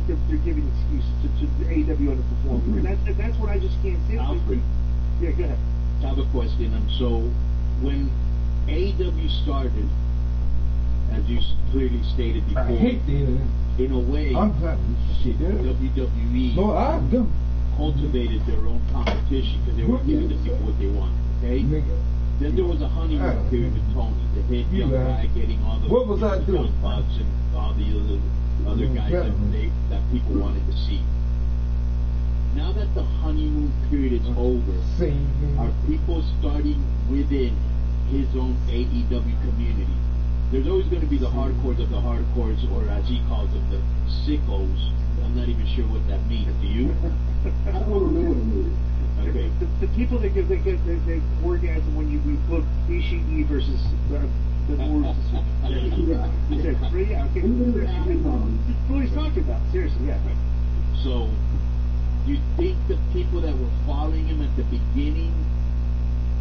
like they're giving excuses to AEW underperforming, and that's what I just can't see. Alfred, yeah, go ahead. I have a question. And so, when AEW started, as you clearly stated before, I hate in a way, WWE cultivated their own competition because they were giving the people what they wanted. Okay. Then there was a honeymoon period with Tony, the hit young guy getting all the what was I doing? Young Bucks and all the other guys that people wanted to see. Now that the honeymoon period is over, are people starting within his own AEW community? There's always going to be the hardcores of the hardcores, or as he calls them, the sickos. I'm not even sure what that means. Do you? I don't know what it means. Okay. The people that get orgasm when you look Ishii versus the Wolves. Okay. That's what he's talking about. Seriously, yeah. So, do you think the people that were following him at the beginning,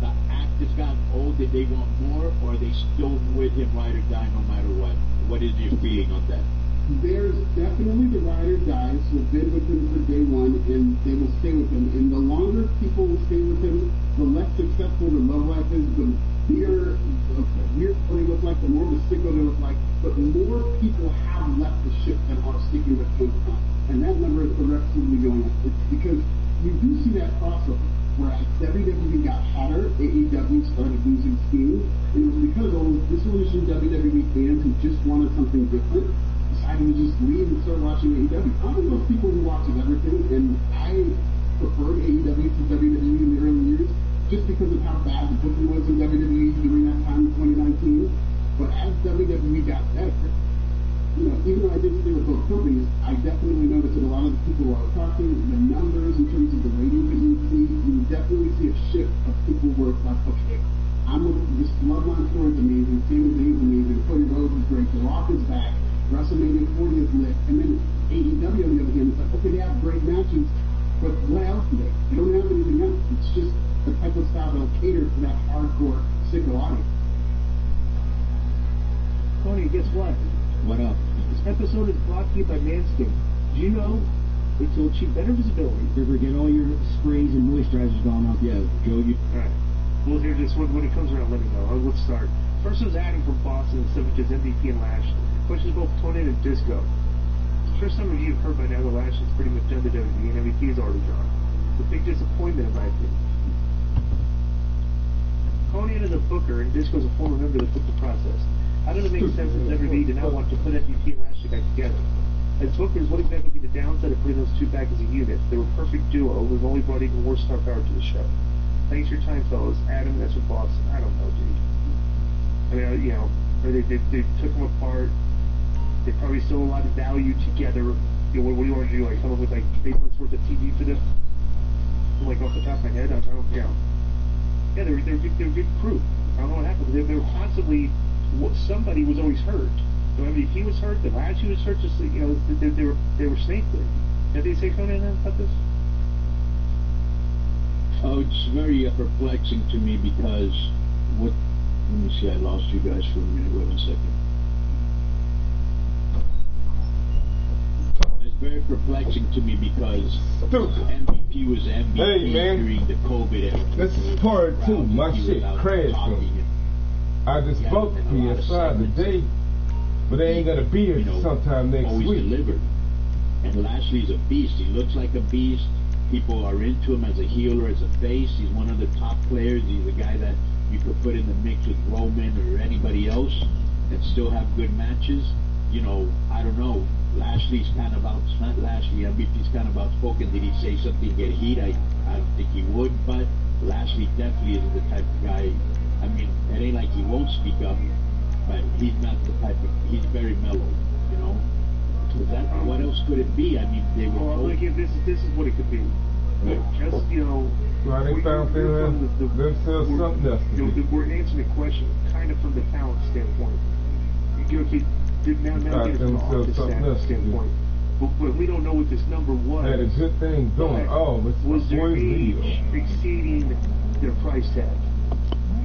the act has gotten old, that they want more, or are they still with him ride or die no matter what? What is your feeling on that? There's definitely the ride or dies who have been with him for day one, and they will stay with him. And the longer people will stay with him, the less successful their love life is, the weird they look like, the more of a sicko they look like. But more people have left the ship than are sticking with him. And that number is progressively going up. It's because you do see that crossover. Whereas WWE got hotter, AEW started losing steam. And it was because of those disillusioned WWE fans who just wanted something different decided to just leave and start watching AEW. I'm one of those people who watches everything, and I preferred AEW to WWE in the early years just because of how bad the booking was in WWE during that time in 2019. But as WWE got better, even though I didn't stay with both companies, I definitely noticed that a lot of the people who are talking, the numbers in terms of the ratings that you see, you definitely see a shift of people who are like, okay, this Bloodline story is amazing, Sami Zayn is amazing, Cody Rhodes is great, The Rock is back, WrestleMania 40 is lit, and then AEW on the other hand, it's like, okay, they have great matches, but what else do they? They don't have anything else. It's just the type of style that'll cater to that hardcore, sicko audience. Tony, guess what? What up? This episode is brought to you by Manscaped. Do you know it will achieve better visibility? Get all your sprays and moisturizers gone off. Yeah, Joe, you. All right. We'll hear this one when it comes around. Let me know. Let's start. First was Adam from Boston, subject is MVP and Lashley. Questions both Tony and Disco. I'm sure some of you have heard by now that Lashley's pretty much done to WWE and MVP is already gone. It's a big disappointment in my opinion. Conan is a booker and Disco is a former member of the booking process. How does it make sense as WWE to now want to put MVP and Lashley back together? As bookers, what exactly would be the downside of putting those two back as a unit? They were a perfect duo. We've only brought even more star power to the show. Thanks for your time, fellas. Adam, that's from Boston. I don't know, dude. I mean, or they took them apart. They probably still a lot of value together. What do you want to do? Like come up with like 8 months worth of TV for them? Like off the top of my head, I don't. Yeah, they're good crew. I don't know what happened. They were constantly. Somebody was always hurt. So I mean, if he was hurt, the Lashley was hurt. Just they were snake bit. Did they say Conan about this? Oh, it's very perplexing to me because what? Let me see. I lost you guys for a minute. Wait 1 second. It's very perplexing to me because MVP was MVP during the COVID era. This is part 2. My shit crashed. I just spoke to PSI today, but they ain't gonna be here sometime next week. Delivered. And Lashley's a beast. He looks like a beast. People are into him as a heel or as a face. He's one of the top players. He's a guy that you could put in the mix with Roman or anybody else and still have good matches. I don't know. Lashley's kind of not Lashley. MVP's kind of outspoken. Did he say something, get heat? I don't think he would, but Lashley definitely is the type of guy. I mean, it ain't like he won't speak up, but he's not the type of. He's very mellow, What else could it be? I mean, they were. Well, this is what it could be. Just Well, they found themselves something else. We're answering the question kind of from the talent standpoint. Now get it from the artist standpoint. But we don't know what this number was. Had a good thing going. Was their age exceeding their price tag?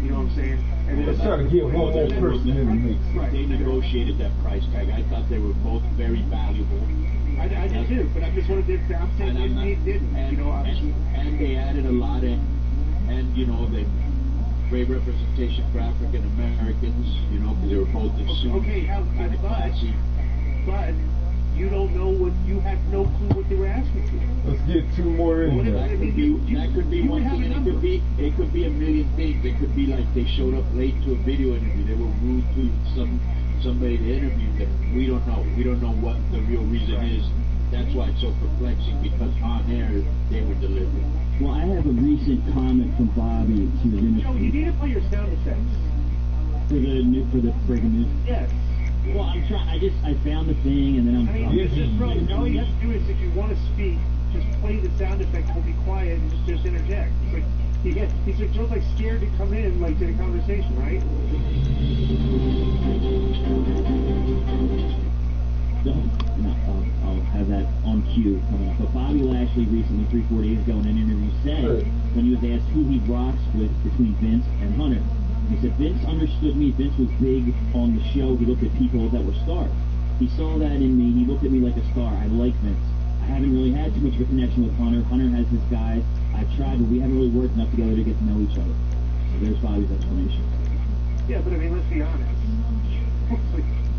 You know what I'm saying? And let's try to get one more person in the mix. They negotiated that price tag. I thought they were both very valuable. I did too, but I'm just wondering if I'm saying it didn't. You know, obviously. And they added a lot in, and you know, they great representation for African Americans. You know, because they were both in suits. Okay, but you don't know what, you have no clue what they were asking for. Let's get two more in there. That could be one thing, and it could be a million things. It could be like they showed up late to a video interview. They were rude to somebody to interview them. We don't know. We don't know what the real reason is. That's why it's so perplexing, because on air they were delivering. Well, I have a recent comment from Bobby. She was in the Joe, you need to play your sound effects. For the breaking news. Yes. Well, I'm trying. I found the thing, and then I'm. I mean, all you have to do is, if you want to speak, just play the sound effect. We'll be quiet and just interject. It's like he's Joe's like scared to come in like to the conversation, right? So, no, I'll have that on cue coming up. But Bobby Lashley recently, 3-4 days ago, in an interview, said when he was asked who he rocks with between Vince and Hunter. He said, Vince understood me. Vince was big on the show. He looked at people that were stars. He saw that in me. He looked at me like a star. I like Vince. I haven't really had too much of a connection with Hunter. Hunter has his guys. I've tried, but we haven't really worked enough together to get to know each other. So there's Bobby's explanation. Yeah, but I mean, let's be honest.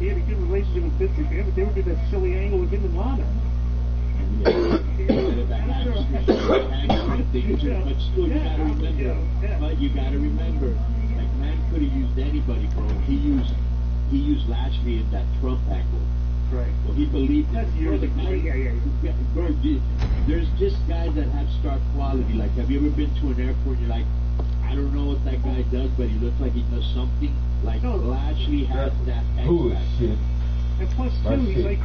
He had a good relationship with Vince McMahon, but they were doing that silly angle with him and Lana. But you gotta remember, McMahon could have used anybody, bro. He used Lashley in that Trump angle. Right. Well, he believed that's years ago. Bro, there's just guys that have star quality. Like, have you ever been to an airport and you're like, I don't know what that guy does, but he looks like he does something? Like, Lashley has that X factor. And plus, too, he's like,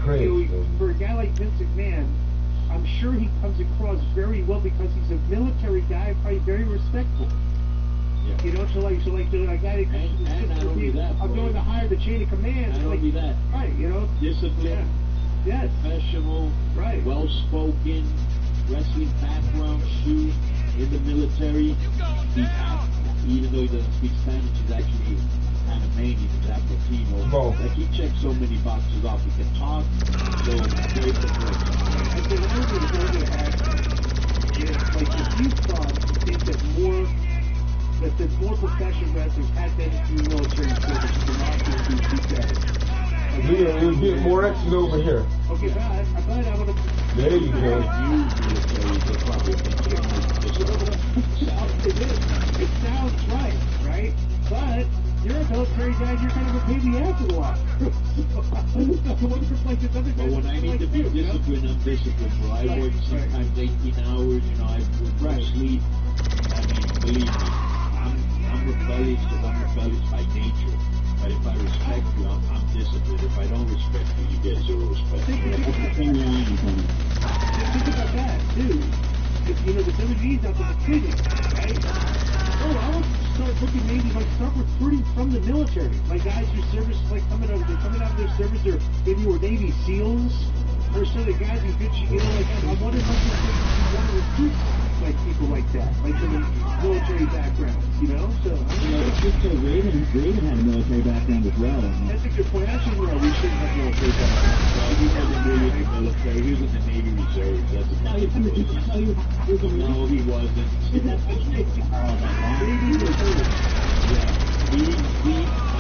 for a guy like Vince McMahon, I'm sure he comes across very well because he's a military guy, probably very respectful. Yeah. You know, so like the guy that comes and not only that, I'm going to hire the chain of command. Not only that, right? You know, discipline, yes, professional, right, well-spoken, wrestling background, shoot in the military. Even though he doesn't speak Spanish, he's actually Panamanian, he's Latino. Like, he checks so many boxes off. He can talk, so very professional. And so one of the things that had, like, if you thought, I think that more professional wrestlers had been through military service than not doing these guys. We'll get more action over here. Okay, but I'm gonna. There you go. It sounds right? But you're a military guy, you're kind of a baby after a while. But when I need to be disciplined, I'm disciplined, bro. I work sometimes 18 hours, you know, I would sleep. I mean, believe me, I'm rebellious because I'm rebellious by nature. But if I respect you, I'm disciplined. If I don't respect you, you get zero respect. Think about that, too. You know, the WWE's out there recruiting, right? Oh, I want to start looking, maybe like start recruiting from the military. Like guys whose service is like coming out of their service, or maybe were Navy SEALs, or some of the guys who good, you know, like I'm wondering how you want to recruit like people like that, like from the military backgrounds, you know? So Raven had a military background as well. That's a good point. Actually, no, we shouldn't have military background. He wasn't really in the military. He was in the Navy Reserves. That's a No, he wasn't.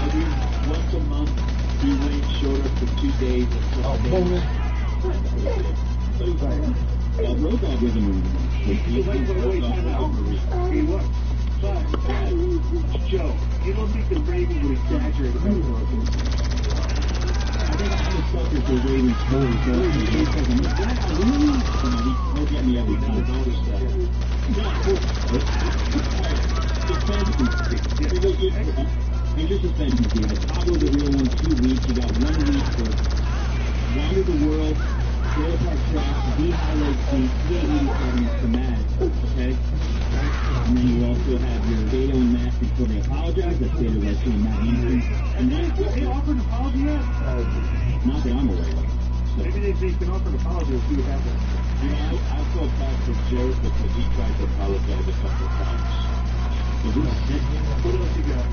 Every once a month, he went showed up for 2 days and Road Dogg was a Marine. He was. But, Joe, you don't think the Raven would exaggerate about it? I think I'm a sucker for Raven's story, so he's he'll get me every time. notice that. Here's your suspension fee. I toggled the real one 2 weeks. You got 1 week for Wander the World, Trailer Park Track, D-Highlight Seat, 887 Schematic, okay? And then you also have your Beto and Matt before they apologize. That's Beto Leslie and Matt Anderson. And then they offered an apology yet? Not that I'm aware of. So. Maybe they can offer an apology if you would have that. You know, I felt bad for Jared because he tried to apologize a couple of times. What else you got?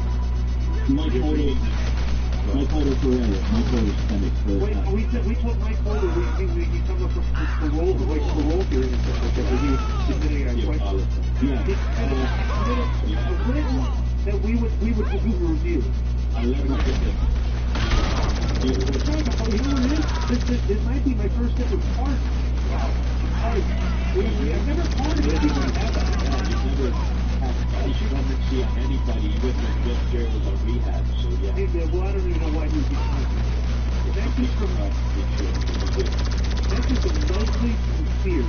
Mike Holder forever. Mike Holder suspended for. Wait, we told Mike Holder we come up for that we would review. I let her get them. You know what it is? This might be my first ever part. Wow. I've never parted anybody, have I? You've never had any clemency on anybody, even when Jeff Jarrett was on rehab, so yeah. Hey, well, I don't even know why he was being that's just from mostly sincere.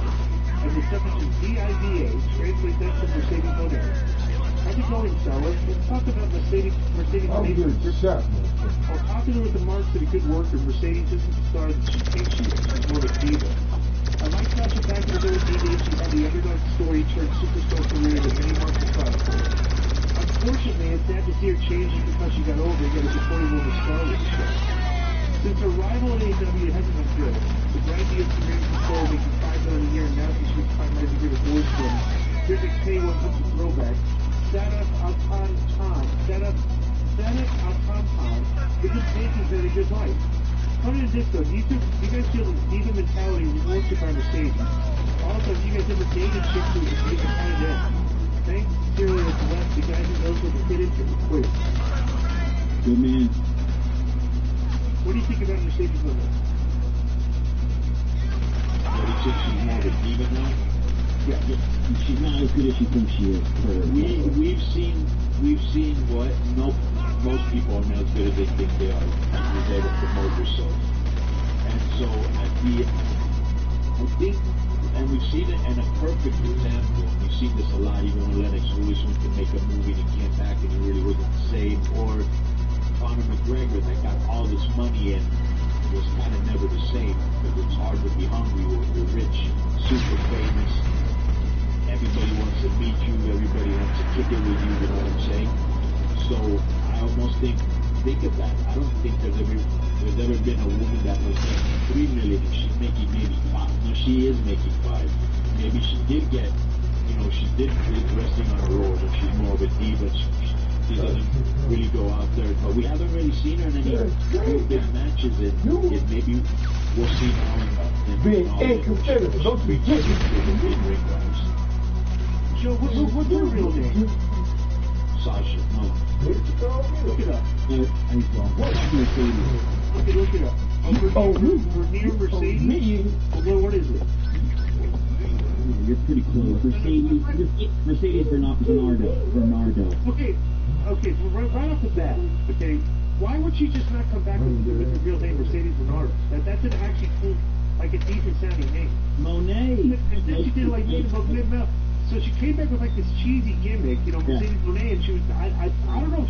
As a substitute DIVA, translate that to Mercedes Monet. How's it going, fellas? Let's talk about Mercedes I'm Monet. good shot, man. While popular with the marks that a good worker, Mercedes isn't the star that she thinks she is. She's more of a diva. I like Sasha back in the early days. She had the underdog story turned superstar career that many marks are proud of. Unfortunately, it's sad to see her change just because she got older and got a supporting role in Scarlet show. Since her rival in AEW hasn't been good, the grindy Instagram control making $5 million a year and now she's primarily to get a voice from. Here's a K1 comes to Throwback. Setup Altan isn't making very good life. Coming to Disco, do you guys feel the diva mentality rewarded by Mercedes? Also, you guys ever dated chicks who would be kind of dead? Thanks, sincerely, at the left, the guy who knows what to fit into. Quick. Good man. What do you think about Mercedes Monet? What do you think, she's more of a diva now? Yeah. She's not as good as she thinks she is. We've seen what most people are not as good as they think they are. You're there to promote yourself. And so I think, and we've seen it in a perfect example. We've seen this a lot, even when Lennox Lewis went to make a movie and he came back and he really wasn't the same. Or Conor McGregor that got all this money and was kind of never the same, because it's hard to be hungry when you're rich, super famous. Everybody wants to meet you, everybody wants to kick it with you, you know what I'm saying? So I almost think of that. I don't think there's ever been a woman that was making $3 million and she's making maybe $5. No, she is making $5. Maybe she did get, she did resting on her road, and she's more of a diva. She doesn't really go out there, but we haven't really seen her in any real big matches, and maybe we'll see now in Being incompetitive, don't be kidding. Joe, what's your real name? Sasha, no. Look it up. What's Mercedes? Look it up. Near Mercedes? What is it? You're pretty close. Mercedes Bernardo. Okay, right off the bat, okay, why would you just not come back with the real name Mercedes Bernardo? That's an actually cool, like a decent sounding name. Monet. And then she did like mid-mouth. So she came back with like this cheesy gimmick, Mercedes Monet, and she was, I don't know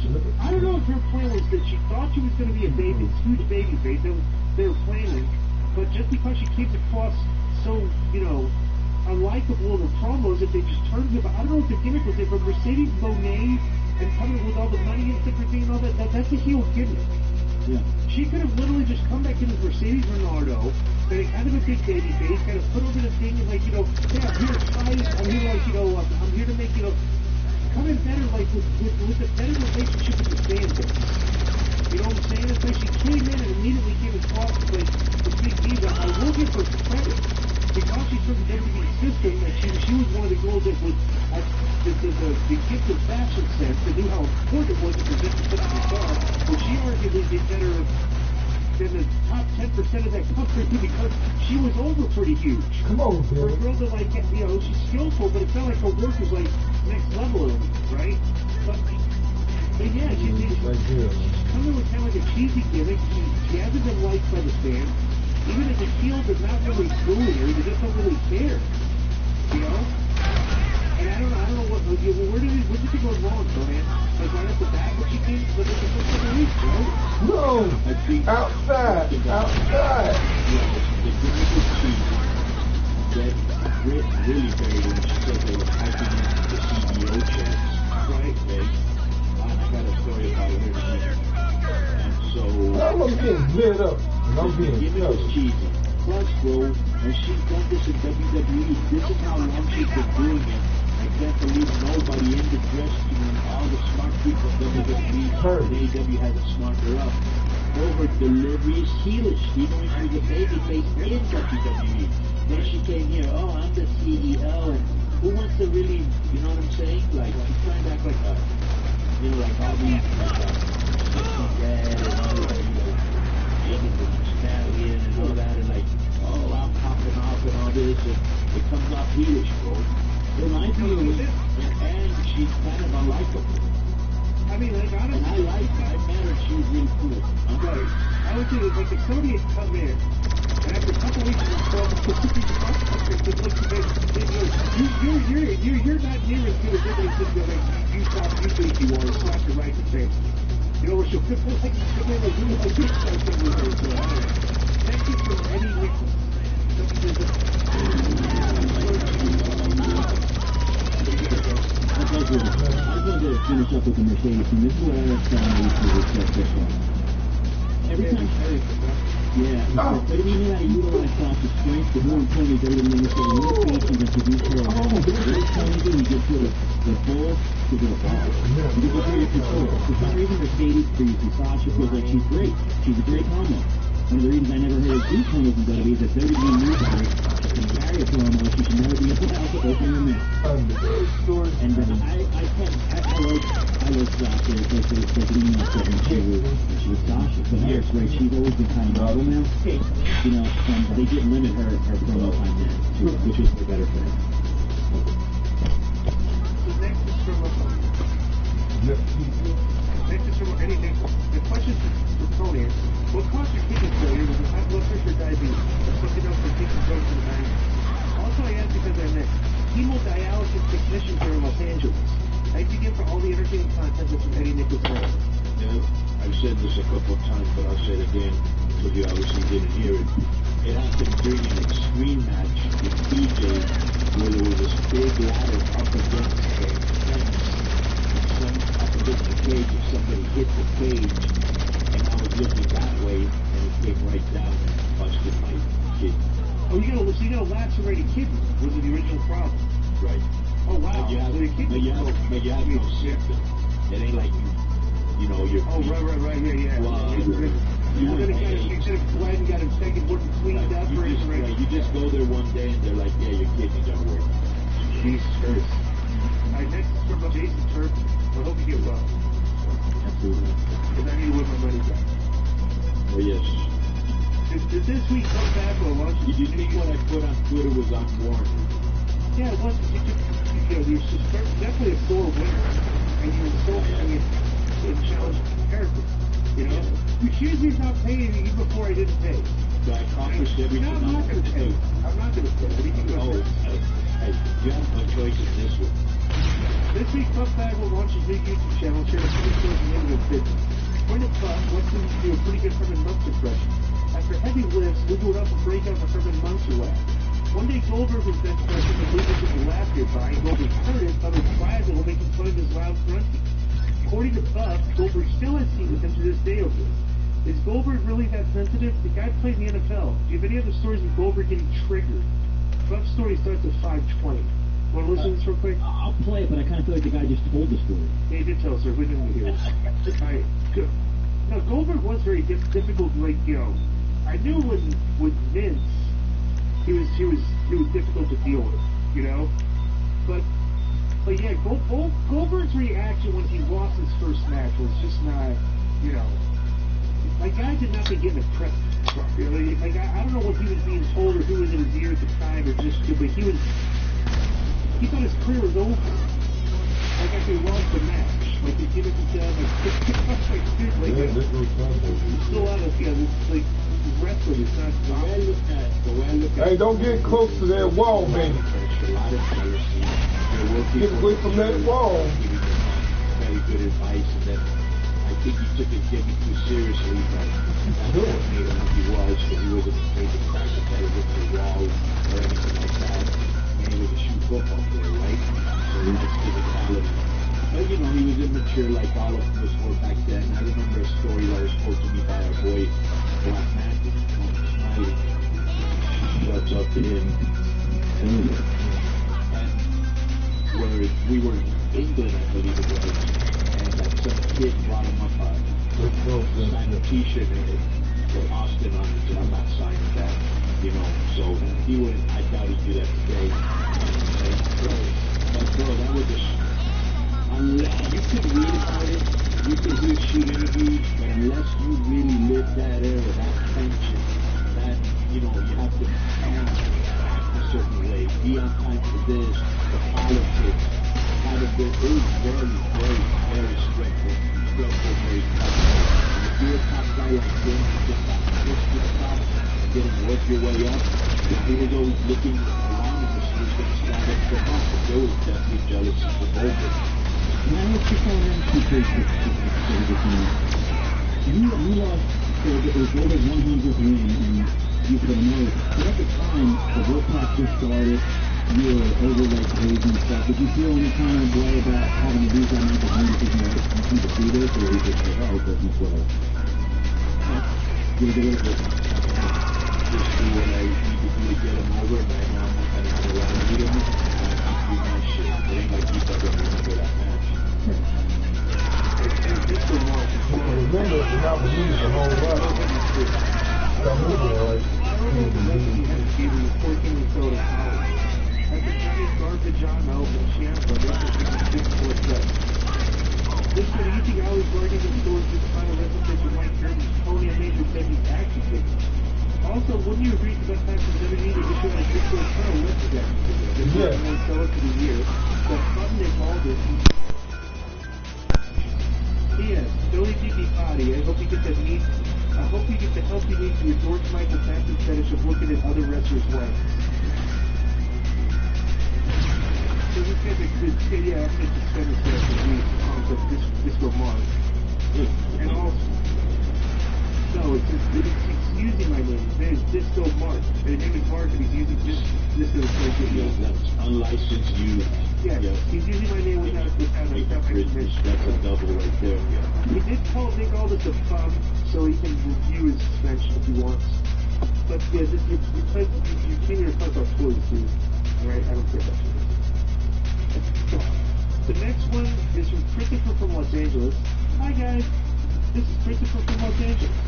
if her plan was that she thought she was going to be a baby, huge baby face, they were planning, but just because she came across so, unlikable in the promos, if they just turned it, I don't know what the gimmick was, but Mercedes Monet, and coming with all the money and everything and all that's a heel gimmick. Yeah. She could have literally just come back in as Mercedes Bernardo, kind of a big baby face, kind of put over the thing and like, yeah, I'm here to fight, I'm here like, I'm here to make, come in better, like, with a better relationship with the fan base. You know what I'm saying? It's like she came in and immediately came across like the big diva. I will give her credit, because she's from the WWE system, that she was one of the girls that was, the gift of fashion sense, that knew how important it was to present the star, but she arguably did better than the top 10% of that country because she was over pretty huge. Come on, for a man. girl that, like, she's skillful, but it's not like her work is like next level, right? But yeah, she's coming with kind of like a cheesy gimmick. She hasn't been liked by the fans. Even as a heel, they're not really booing her. They just don't really care. And I don't know what. Where did you think was wrong, man? Like right off the bat, when she came, but it's the first couple of weeks, right? No, outside. Yeah, the gimmick was cheesy. That really buried when she said they were hyping in the CEO chats. Right, okay. I got a story about her in a minute. And so I'm getting lit up. the gimmick was cheesy. Plus, bro, and she's done this in WWE. This is how long she's been doing it. I can't believe nobody in the dressing room, all the smart people at WWE, AEW hasn't smarted her up. Over deliveries, heelish, even when she was a babyface in WWE. Then she came here, I'm the CEO, and who wants to really, you know what I'm saying? Like, she's trying to act like a you know, like all these, Dad and all that, you know, Jacob the Stallion and all that, and like, oh, I'm popping off and all this, and it comes off heelish, bro. It reminds me of it, and she's kind of unlikable. I mean, like, honestly, and I met her, she was really cool. Right. I would say, like, if somebody had come in, and after a couple weeks of themselves, you're not near as good as everybody thinks that, like, you think you are, it's not the right to say. You know, she'll come in like this, kind of thing with her, so, thank you for any nickel. I just wanted to finish up with the Mercedes team. This is what I was telling you to respect this one. Every time, but if you knew how to utilize Sasha's strength, the more important is everything in this game. Limitations and produce her around. Every time you do, you get to the full to the ball. You get to your control. For some reason, Mercedes previously, Sasha feels like she's great. She's a great promo. One of the reasons I never heard of these promos in WWE is that WWE knew her. She can carry a promo. She should never be at the house to open her mouth. And I was Sasha, especially when she was Sasha. But Eric's right, she's always been kind of novel now. You know, and they didn't limit her promo time then, which was the better for her. The next is from anything. The question for Tony is, what caused your kidney failure? Was it high blood pressure, diabetes, or something else for taking drugs in the bank? Also, I asked because I met hemodialysis technicians here in Los Angeles. Thank you again for all the entertaining content that's from Eddie Nichols. Yeah, I've said this a couple of times, but I'll say it again, because you obviously didn't hear it. It happened during an extreme match with DJ, where there was this big ladder up against the fence, up against the cage, if somebody hit the cage, and I was looking that way, and it came right down and busted my kidney. Oh, you got a lacerated kidney. Was it the original problem? Right. Oh, wow. But you have no symptoms. It ain't like you know, you're... Oh, right, yeah. You're going to go ahead and got him taken, cleaned up, you just go there one day, and they're like, yeah, your kidneys don't work. Jesus Christ. All right, next is from Jason Turk. I hope you get well. Absolutely. Because I need to win my money back. Oh, yes. Did this week come back or launch? Did you think what I put on Twitter was unwarranted? Yeah, it was. You're definitely a sore winner. And you were so in challenging character. You know? You accused me of not paying you before I didn't pay. So I accomplished everything I'm not going to pay. I'm not going to pay. You have no choice in this one. This week, Puffbag will launch his new YouTube channel, share a few stories in the business. Point of Puff wants him to do a pretty good Herman Munster impression. After heavy lifts, wiggled up and break out the Herman Munster laugh. One day Goldberg was bench pressing and losing to the laugh nearby, and Goldberg heard it, but was frazzled, making fun of his loud grunting. According to Puff, Goldberg still has heat with him to this day over it. Is Goldberg really that sensitive? The guy played in the NFL. Do you have any other stories of Goldberg getting triggered? Puff's story starts at 5:20. Want to listen to this real quick? I'll play it, but I kind of feel like the guy just told the story. Yeah, he did tell us, sir. We didn't hear it. Alright, good. No, Goldberg was very difficult, like, you know, I knew with Vince, he was difficult to deal with, you know? But yeah, Goldberg's reaction when he lost his first match was just not, you know, like, guy did not get in a press. You know, like, I don't know what he was being told or who was in his ear at the time, or just, but he thought his career was over. Like, after he lost the match. Like, he did it himself, it's still out of, like, wrestling, it's not... Hey, don't get close to that wall, baby. Get away from that wall. Very good advice, and then I think he took it getting too seriously, but that's what made him who he was, so he wasn't afraid to crack his head against the wall or anything like that. And he was a shoot football player, right? So he likes physicality. But, you know, he was immature like all of us were back then. I remember a story that was told to me by our boy, Black Magic, Snyder. Shouts up to him. And where we were in England, I believe it was, and that some kid brought him up signed a t-shirt for Austin on it, and I'm not signing that, you know, so he wouldn't, I doubt he'd do that today. But bro, that was just, I unless you can read about it, you can hear shoot interviews, but unless you really live that era, that tension, that, you know, you have to act a certain way, be on time for this, the politics, how to do it is very, very, very stressful, very tough. And if you're a top guy like this, just got pushed to the top and didn't work your way up, if he was always looking around and was going to stand up for us, but there was definitely jealousy from over. Now let's just go around to you lost, so it was over 100th win, and you could know. But at the time, the World Cup just started, you were over like crazy and stuff. Did you feel any kind of way about having to lose that amount of wins because you can defeat it, or you just like, oh, it doesn't sort of... Give it a little bit. Just do what I need to do to get them over, and I know I'm not going to have a lot of beat them, and I keep doing my shit. It ain't like you thought remember that match. Remember, if you're not with me, the whole run. Some movie, right? He had to be with 14 Minnesota College. At the time, garbage on Melvin Champa, representing 6 4 This is an easy hours guarding the stores with the final representation of Mike Kirby's Tony and Major Debbie's action figures. Also, wouldn't you agree to that time for WWE to issue a 6 4 title list action figures? They're going to sell it for the year. The fun they called it. Yes, Billy D.B. Potty, I hope you get that neat. I hope you get the help you need for your George Michael Jackson fetish of looking at other wrestlers' way. So this guy's a good kid, yeah, I'm going to suspend this guy for weeks on Disco Mars. And also, no, it's using my name. His name is Disco Mars. His name is Mark, and he's using Disco Yeah, that's unlicensed use. Yeah, he's using my name without my permission. That's a double right there. Yeah. He did make all this a fun, so he can review his suspension if he wants. But yeah, you came here to talk about toys, dude. Alright, I don't care about toys. The next one is from Christopher from Los Angeles. Hi guys, this is Christopher from Los Angeles.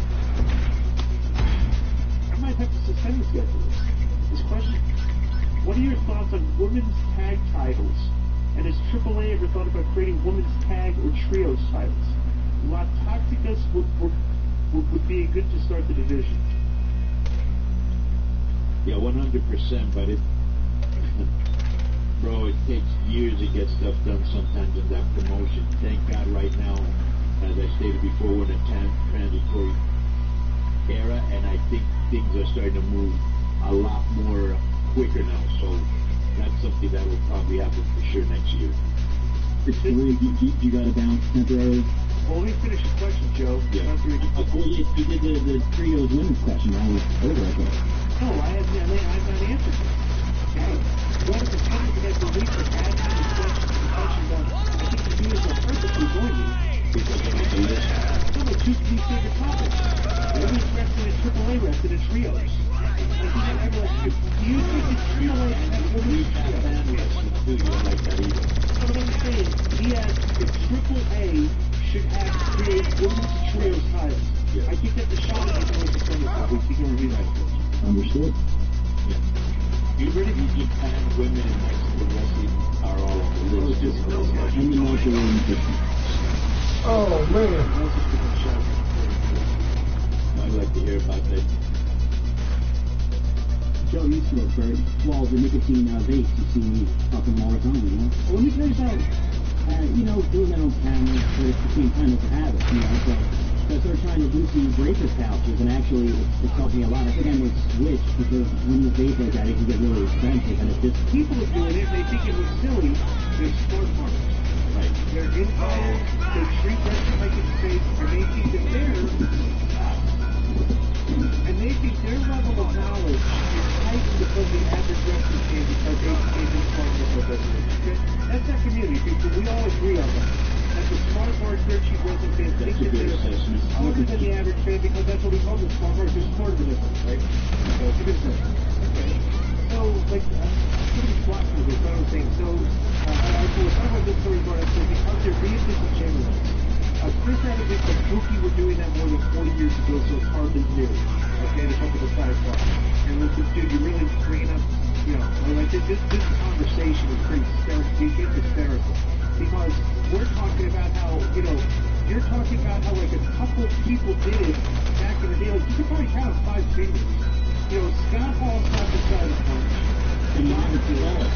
I might have to suspend this guy for this. This question: what are your thoughts on women's tag titles? And has AAA ever thought about creating women's tag or trios titles? La Toxicas would be good to start the division. Yeah, 100%, but bro, it takes years to get stuff done sometimes in that promotion. Thank God right now, as I stated before, we're in a transitory era, and I think things are starting to move a lot more quicker now, so that's something that will probably happen for sure next year. You got to bounce temporarily? Well, let me finish the question, Joe. Yeah. Well, you did the trios women's question. That was over, I thought. No, I have not answered it. One of the things that the week that asked me the questions on, I think the viewers are perfectly going to. Because they make a list. No, but two of these favorite topics. Women's wrestling and AAA wrestling and trios. Do you think it's AAA and that women's trios? Like that either. So what I'm saying, he asked if AAA should have create women's trios titles. Yeah. I think that's a shot at making it for this week. You can review that. Understood. Yeah. You really need Japan, women, and Mexican wrestling are all on the list. And the martial arts. Oh, man. I'd like to hear about that. Joe used to look very swallows the nicotine vapes. You see me talking all the time, you know? Well, let me tell you about, doing that on camera, but it became kind of a habit, so I started trying to do some bracer pouches, and actually it's helped me a lot. I think I may switch, because when you vape like that, it can get really expensive, and it's just... People are doing it, they think it was silly. They're smart marks. Right. They're insiders, they treat wrestling like it's fake, and they think that their level of knowledge is heightened above the average wrestling fan because they've been part of the wrestling. That's that community, people. We all agree on that. That's the smart mark, dirt sheet wrestling fans think that they're smarter than the average fan because that's what we call them, smart marks. They're smarter than us, right? So it's a good thing. Okay. So, like, somebody's blocking this, what I'm saying. So, we're talking about this story going on, so because they're being disingenuous. Chris had a bit like Pookie were doing that more than 40 years ago, so it's hardly new. Okay, to come to the side bar. And with this dude, you're really bringing up, like this conversation is pretty hysterical. Because we're talking about how, you know, you're talking about how like a couple people did it back in the day. Like you could probably count 5 fingers. You know, Scott Hall shot the side of the punch. And you haven't seen all of it.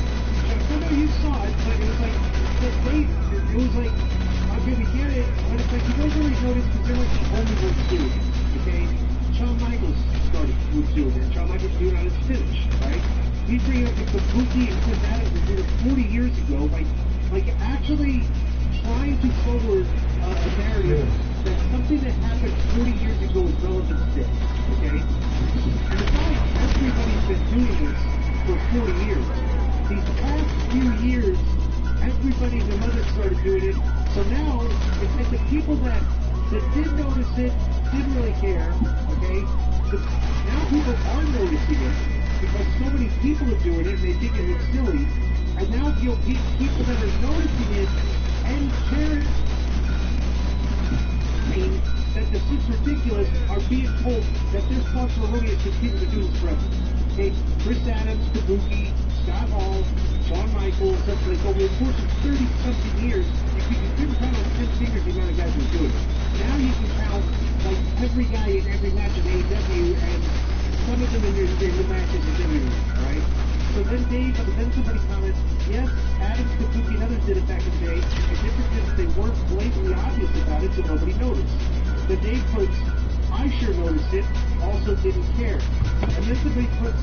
No, you saw it, but it was like, it was like, okay, we get it, but it's like you don't really notice because they're like the only ones doing it, okay? Shawn Michaels started doing it. Shawn Michaels doing it on his finish, right? We bring up the Kabuki and Chris Adams who did it 40 years ago, like actually trying to forward a narrative that something that happened 40 years ago is relevant today, okay? And it's not like everybody's been doing this for 40 years. These past few years, everybody and their mother started doing it. So now, it's like the people that did notice it, didn't really care, okay? But now people are noticing it because so many people are doing it and they think it looks silly. And now you'll get people that are noticing it and caring that this is ridiculous are being told that they're sponsoring erroneous because people are doing this forever. Okay? Chris Adams, Kabuki, Scott Hall, Shawn Michaels, something like over the course of 30-something years, you couldn't count on 10 fingers the amount of guys who are doing it. Now you can count, like, every guy in every match in AEW, and some of them in the matches in WWE, right? So then somebody comments, yes, Adams, Kabuki, and others did it back in the day. The difference is they weren't blatantly obvious about it, so nobody noticed. Then Dave puts, I sure noticed it, also didn't care. And then somebody puts,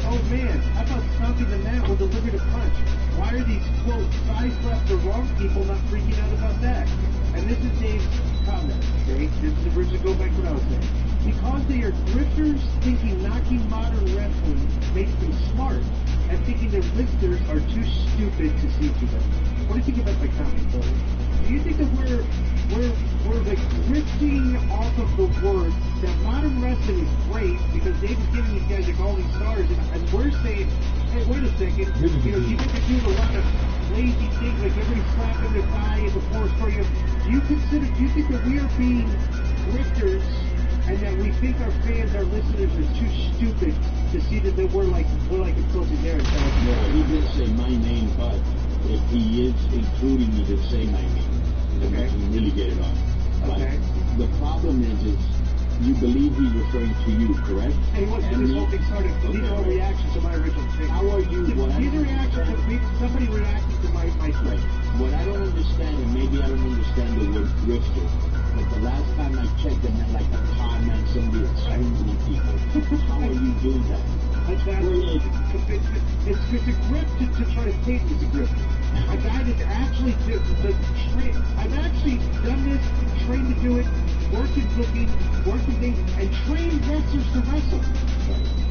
oh man, how about stomping the mat or delivering a punch? Why are these, quote, size-left or wrong people not freaking out about that? And this is Dave's comment, okay? This is the bridge to go back to what I was saying. Because they are grifters thinking knocking modern wrestling makes them smart, and thinking their listeners are too stupid to see through them. What do you think about my comment, Tony? Do you think that we're like drifting off of the word that modern wrestling is great because Dave's giving these guys like all these stars, and we're saying, hey, wait a second, you know, you think they're doing a lot of lazy things like everybody slapping their thigh in the forest for you. Do you think that we are being grifters and that we think our fans, our listeners are too stupid to see that we're like insulting their intelligence? No, he didn't say my name, but if he is including me, then say my name. Then we can really get it on. But the problem is you believe he's referring to you, correct? And he wants to this whole thing started. These are all reactions to my original thing. How are you? These are reactions to somebody reacting to my thing. What I don't understand, and maybe I don't understand the word grifter, but the last time I checked, it meant like a con man, somebody that's swindling people. How are you doing that? It's a grip to try to take me as a grip. A guy that's actually I've actually done this, trained to do it, worked in booking, worked in things, and trained wrestlers to wrestle.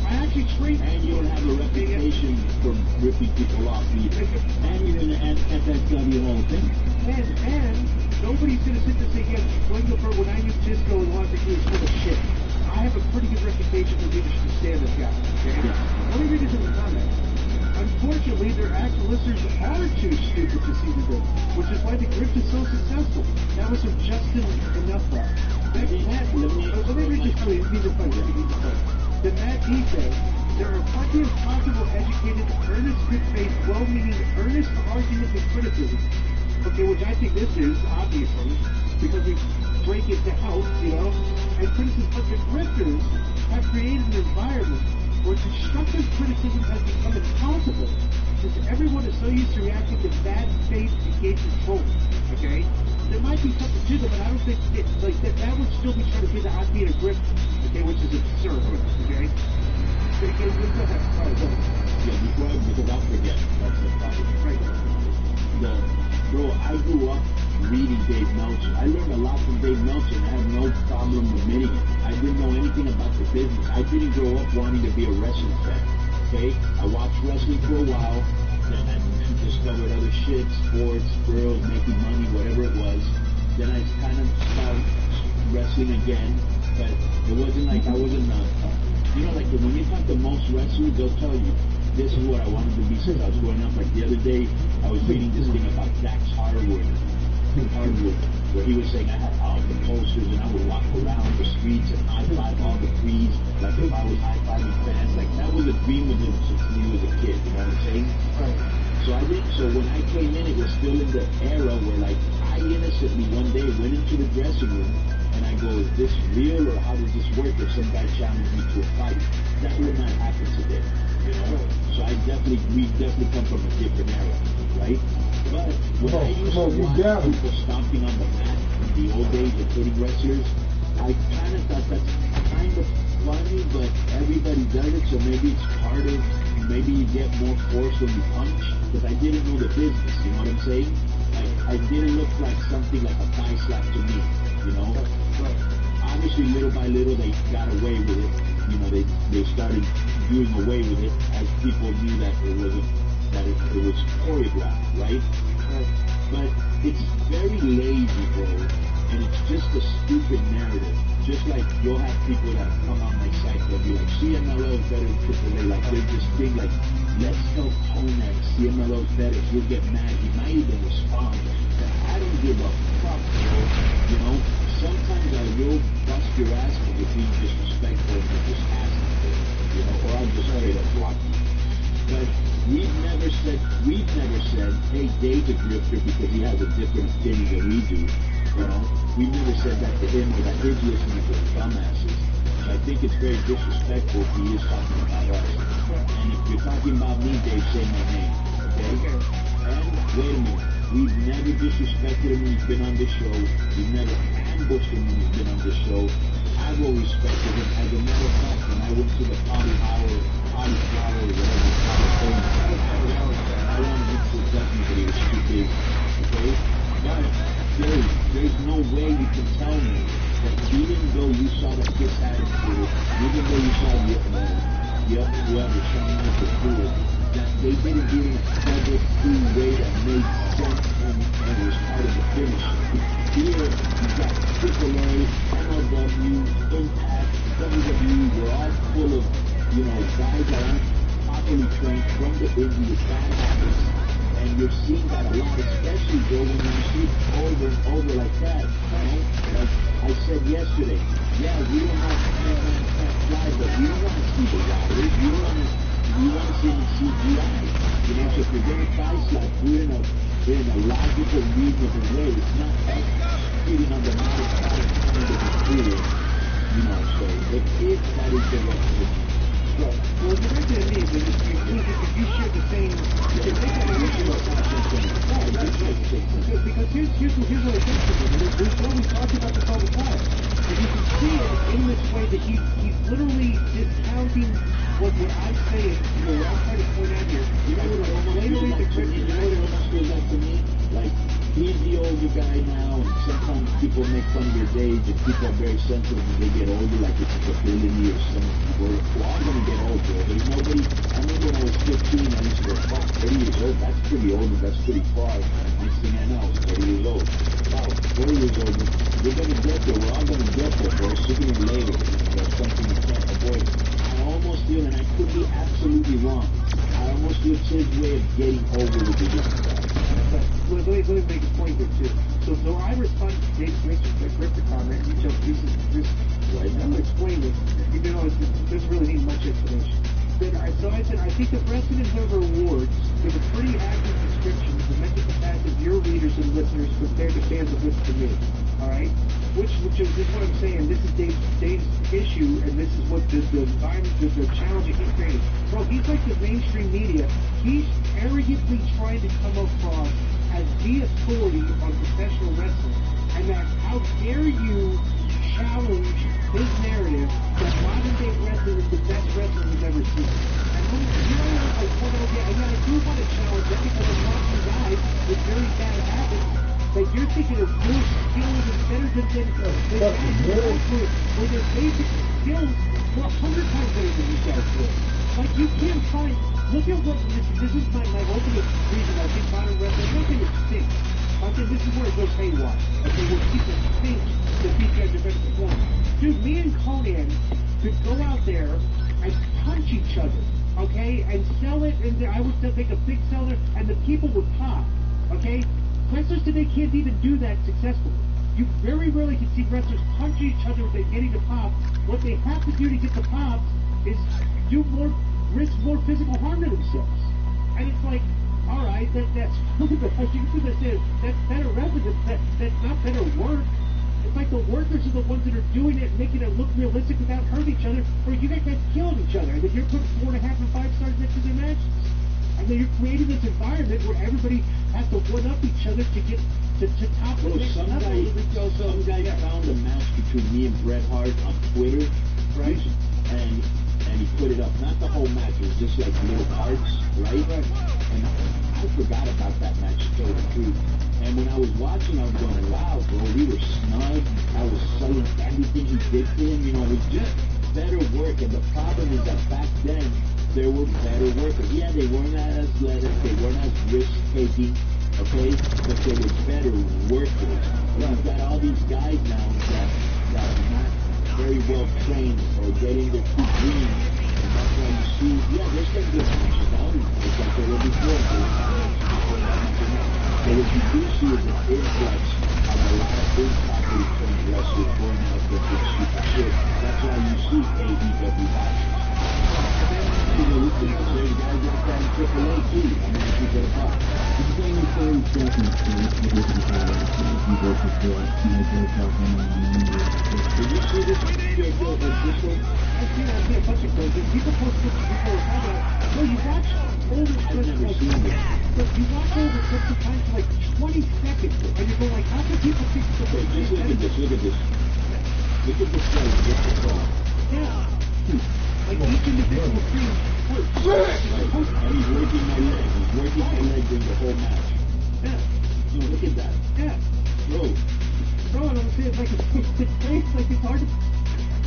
I actually trained. And you don't have a reputation for ripping people off either. And you're in the FSW Hall of Fame. And nobody's going to sit there and say, yes, Blingelberg, when I knew Disco and wanted to do is full of shit. I have a pretty good reputation for being a stand-up guy. Okay? Let me read this in the comments. Unfortunately, their actual listeners are too stupid to see the good, which is why the grift is so successful. That was from Justin Enough. Let me read this for you. These are funny. The Matt D says, there are plenty of possible educated, earnest, good-faith, well-meaning, earnest arguments and criticism. Okay, which I think this is, obviously, because we break it down, you know, and criticism. But the grifters have created an environment where constructive criticism has become impossible since everyone is so used to reacting to bad faith engaged in trolling. Okay? There might be something to them, but I don't think that would still be trying to be the idea of grift, okay, which is absurd. Okay? Go ahead. Sorry, go ahead. Yeah, because I'll forget. That's the problem. Right. Bro, I grew up reading Dave Meltzer. I learned a lot from Dave Meltzer, and I have no problem admitting it. I didn't know anything about the business. I didn't grow up wanting to be a wrestling fan. Okay? I watched wrestling for a while, then I discovered other shit, sports, girls, making money, whatever it was. Then I kind of started wrestling again, but it wasn't like I wasn't, you know, like when you talk to most wrestlers, they'll tell you, this is what I wanted to be since I was growing up. Like the other day, I was reading this thing about Dax Harwood, where he was saying I had all the posters and I would walk around the streets and high-five all the trees, like if I was high-fiving fans. Like that was a dream of him since he was a kid, you know what I'm saying? Right. So when I came in, it was still in the era where, like, I innocently one day went into the dressing room and I go, is this real or how does this work if some guy challenged me to a fight? That would not happen today, you know? So we definitely come from a different era, right? But when I used to watch people stomping on the mat in the old days of hitting wrestlers, I kind of thought that's kind of funny, but everybody does it, so maybe it's part of, maybe you get more force when you punch, because I didn't know the business, you know what I'm saying? Like, I didn't look like something like a thigh slap to me, you know? Obviously, little by little, they got away with it. You know, they started doing away with it as people knew that it was choreographed, right? But it's very lazy, bro, and it's just a stupid narrative. Just like you'll have people that come on my site, they'll be like, CMLL is better than AAA. Like, they just think like, let's help Conan, CMLL is better. He'll get mad. He might even respond. But I don't give a fuck, bro. You know, sometimes I will bust your ass for being disrespectful and just asking for it, you know, or I'll just straight up block you. But we've never said, hey, Dave's a grifter because he has a different opinion than we do. You know, we've never said that to him or that he's listening to the dumbasses. So I think it's very disrespectful if he is talking about us. And if you're talking about me, Dave, say my name, okay? And wait a minute, we've never disrespected him when he's been on this show. We've never ambushed him when he's been on this show. I've always respected him. As a matter of fact, when I went to the cauliflower, or whatever it's called, I wanted him to accept me, but he was too big, okay? But there's no way you can tell me that even though you saw the Kiss attitude, even though you saw whoever Shawn Michaels do it, that they didn't do it in a clever, cool way that made sense and was part of the finish. Here, you've got AAA, MLW, Impact, WWE, we're all full of, you know, guys that aren't properly trained from the indie with bad habits. And you're seeing that a lot, especially, Joe, when you see it over and over like that, you know? Like I said yesterday, yeah, we don't have TMNT fly, but we don't want to see the wires. We want to see them CGI. You know, so if you're going to thigh slap, do it in a logical, reasonable way. It's not us feeding on the modified kind of material, you know, so if that is the requisition. Well, the reason it is that if you share the same, because here's what I think of it. We've always talked about this all the time. And you can see it in this way that he's literally discounting what I'm saying, you know, what I'm trying to point out here. You know what else feels like to me? Like, he's the older guy now, and sometimes people make fun of his age, and people are very sensitive when they get older, like it's a billion years. Some people are all going to get old, bro. There's nobody, I remember when I was 15, I used to go, fuck, 30 years old, that's pretty old, and that's pretty far. Next thing I know, I was 30 years old. Wow, 40 years old, we're going to get there, we're all going to get there, bro. Sooner or later, there's something you can't avoid. I almost feel, and I could be absolutely wrong, I almost feel it's his way of getting over with the young guy. Let me make a point there too. So I respond to Dave's Richard comment. You just this right now. I'm explaining this. You know, it doesn't really need much explanation. So I said I think the President Observer Awards give a pretty accurate description of the mental capacity of your readers and listeners compared to fans that listen to me. All right, which is what I'm saying. This is Dave's issue, and this is what the environment, the challenge that he's creating. Bro, he's like the mainstream media. He's arrogantly trying to come across as the authority on professional wrestling, and that how dare you challenge his narrative that modern day wrestling is the best wrestling we've ever seen. And when you know, like, I do want to challenge that because I'm watching guys with very bad habits that you're thinking of good skills and better than where their basic skills were 100 times better than you guys were. Like, you can't find. Look at what this is my ultimate reason I think modern wrestling. I'm not saying it stinks. I'm saying this is where it goes haywire. Okay, where people think that these guys are better performers. Dude, me and Conan could go out there and punch each other, okay, and sell it, and I would still take a big seller, and the people would pop, okay? Wrestlers today can't even do that successfully. You very rarely can see wrestlers punch each other if they're getting the pop. What they have to do to get the pop is risk more physical harm to themselves. And it's like, all right, that's fine, but as you can understand, that's better revenue. That's not better work. It's like the workers are the ones that are doing it, making it look realistic without hurting each other, or you guys have killing each other, and then you're putting 4.5 and 5 stars next to their matches. And then you're creating this environment where everybody has to one-up each other to get to top the next level. Some guy found a match between me and Bret Hart on Twitter, Right. And he put it up. Not the whole match. It was just like little parts, right? And I forgot about that match, to tell the truth. And when I was watching, I was going, wow, bro, we were snug. I was selling everything he did to him. You know, it was just better work. And the problem is that back then, there were better workers. Yeah, they weren't as athletic. They weren't as risk-taking, okay? But they were better workers. You've got all these guys now that are not very well trained or getting their too green. And that's why you see, yeah, there's some good matches now. It's like there were before. So what you do see is an influx of a lot of improperly trained wrestlers going out there with super shit. That's why you see AEW matches. You know, there's guys like that in AAA too. I mean, if you get a buck. It's only 30 seconds to listen to you versus Did you see this video of this one? I see a bunch of those. People post pictures before talking about, well, you watch older clips like but you watch older clips sometimes for like 20 seconds, and you go like, how can people think so Okay, just look at this, look at this. Look at this guy, look at this. Yeah. Like each individual scene hurts. And he's working my leg. He's working my leg during the whole match. Yeah. You know, look at that. Yeah. Bro. Bro, and I'm saying like it's hard to.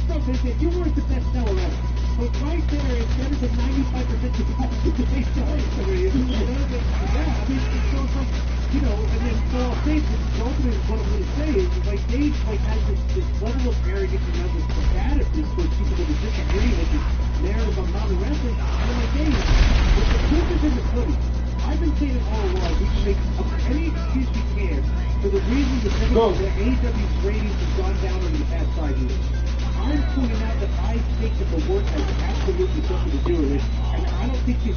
Bro, if you weren't the best seller ever, but right there, instead of the 95% capacity to base selling for you, yeah, I mean, so it's like, you know, and then so I'll say this, ultimately what I'm going to say is like Dave like has this level of arrogance and level of combativeness towards people that are disagreeing with his narrative on mountain wrestling, and I'm like, Dave, if the proof is in the pudding, I've been saying it all along, we can make any excuse we can for the reason that AEW's ratings have gone down over the past 5 years. I'm pointing out that I think that the work has absolutely something to do with it, and I don't think his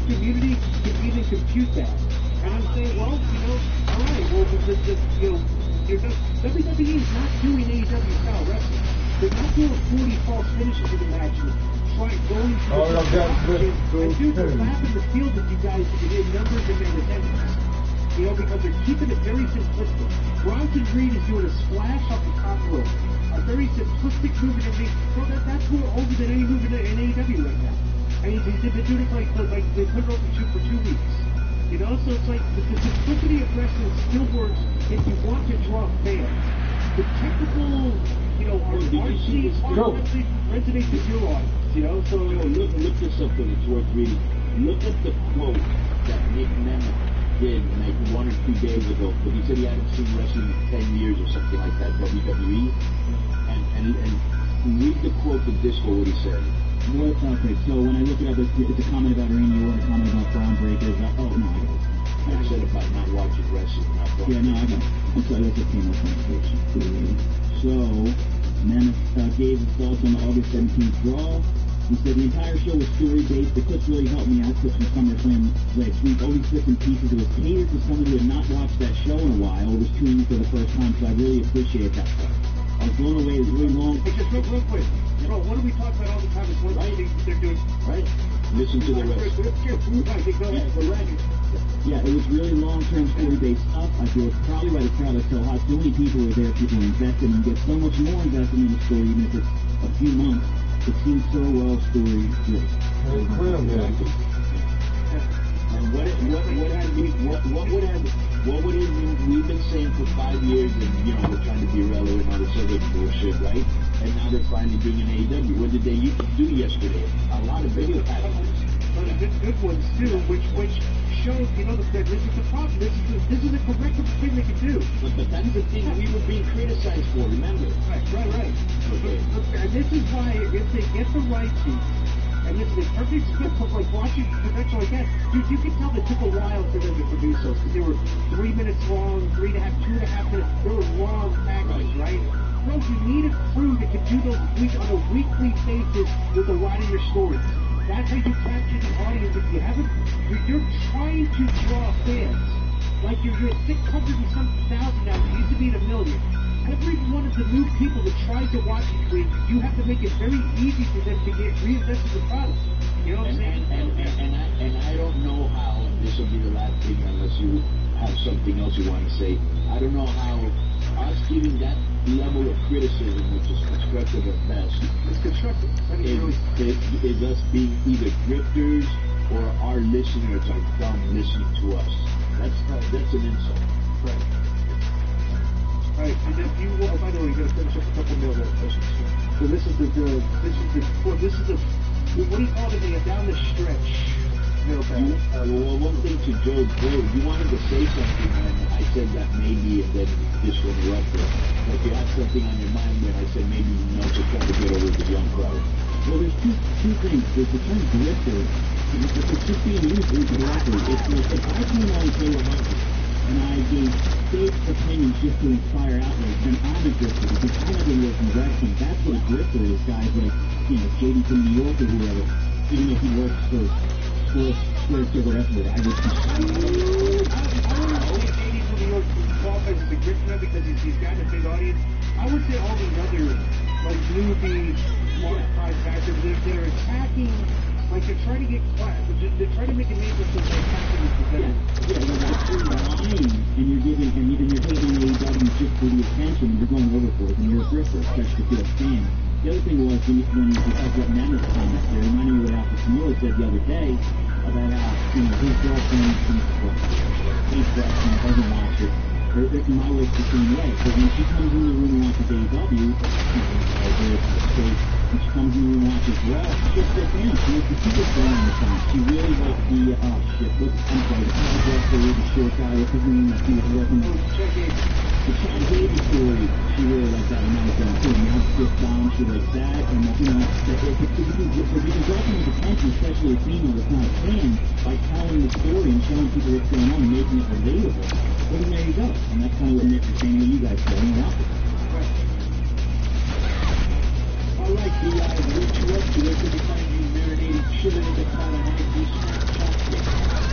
community can even compute that. And I'm saying, well, you know, all right, well, you know, WWE is not doing AEW style wrestling. They're not doing 40 false finishes in the matches. Going to and dudes are laughing the field of you guys in numbers and their attendance. You know, because they're keeping it very simplistic. Bronson Reed is doing a splash off the top rope. A very simplistic move in every. Well, that's more older than any move in AEW right now. And they've been doing it like they put it over for 2 weeks. You know, so it's like the simplicity of wrestling still works if you want to draw fans. The technical, you know, artsy resonates with your audience. You know, so look this up when it's worth reading. Look at the quote that Nick Nemeth did like 1 or 2 days ago, but he said he hadn't seen wrestling in 10 years or something like that, WWE. And read the quote of Disco, what he said. What? Okay, so when I look it up, it's a comment about Rainier and a comment about Braun Breakers. Oh, no, I got it. I said about not watching wrestling. Yeah, no, I got it. I'm sorry, that's a painful conversation. So, Nemeth gave his thoughts on the August 17th Raw. He said the entire show was story-based. The clips really helped me out. Clips from SummerSlam last week. All these bits and pieces. It was catered to someone who had not watched that show in a while or was tuning in for the first time, so I really appreciate that part. I was blown away. It was really long. Hey, just real quick. You know, what do we talk about all the time is one of the things that they're doing. Right? Listen to the rest. Yeah, it was really long-term story-based stuff. I feel it's probably why the crowd is so hot. So many people are there. People are invested and get so much more invested in the story, even if it's a few months. It seems so well story-driven. And what would we've been saying for 5 years, and you know we're trying to be relevant and all this other bullshit, right? And now they're finally doing an AEW. What did they do yesterday? A lot of video packages. But a good ones too, which shows, you know, that this is the problem. This is the corrective thing they can do. But that's the thing we were being criticized for. Remember? Right. Okay. And this is why if they get the right seat, and this is a perfect script of like watching convention like that, dude, you can tell it took a while for them to produce those because they were 3 minutes long, 3.5, 2.5 minutes. They were long packages, right? Bro, you need a crew that can do those on a weekly basis with a lot of your stories. That's how you capture the audience. If you haven't, you're trying to draw fans. Like you're 600 and some thousand now. You used to be in 1 million. Every one of the new people that tries to watch it, you have to make it very easy for them to get reinvested in the product. You know what I'm saying? And I don't know how, and this will be the last thing unless you have something else you want to say. I don't know how us giving that level of criticism, which is constructive at best, It's constructive. is us being either grifters or our listeners are dumb listening to us. That's an insult. Right. All right, and if you, by the way, you're gonna finish up a couple mail questions. So this is the what do you call it? The down the stretch mailbag. Well, one thing to Joe, you wanted to say something, and I said that maybe, and then this will interrupt it. But you had something on your mind when I said maybe just trying to get over the young crowd. Well, there's two things. There's the term grifter. It's just being used incorrectly. It's like if I came on Taylor Hunter and I gave fake opinions just to inspire outrage, then I'm a grifter because I never work in wrestling. That's what a grifter is, guys like, JD from New York or whoever, even if he works for Square Circle Wrestling. I would I don't know if JD from New York qualifies as a grifter because he's got a big audience. I would say all these other, like, newbie, smart factors that are attacking. Like they're trying to get class. They're trying to make a name for themselves by attacking the competitors. Yeah, if you're lying and you're giving and you're taking AEW just for the attention, you're going overboard and you're a grifter, especially if you're a fan. The other thing was when you talked about Namath's comments, they reminded me what Alpha Camilla said the other day about how his girlfriend hates wrestling, doesn't watch it. Or my wife's the same way. So when she comes in the room and watches AEW, when she comes in the room and watches Raw, she just sits down. She wants to see what's going on in the time. She really likes the, I'm sorry, the comic wrestler, the short guy, what's his name, he was working on. The Chad Baby story, she really likes that. And now it's too. Now it's just Dom, she likes that. And, if you can draw someone's attention, especially a female that's not a fan, by telling the story and showing people what's going on and making it relatable. Well, then there you go. And that's kind of what Nick is saying what you guys say. All right, D.I. will reach you up to it to find you marinated, chilling in the Tallahassee, Snapchat,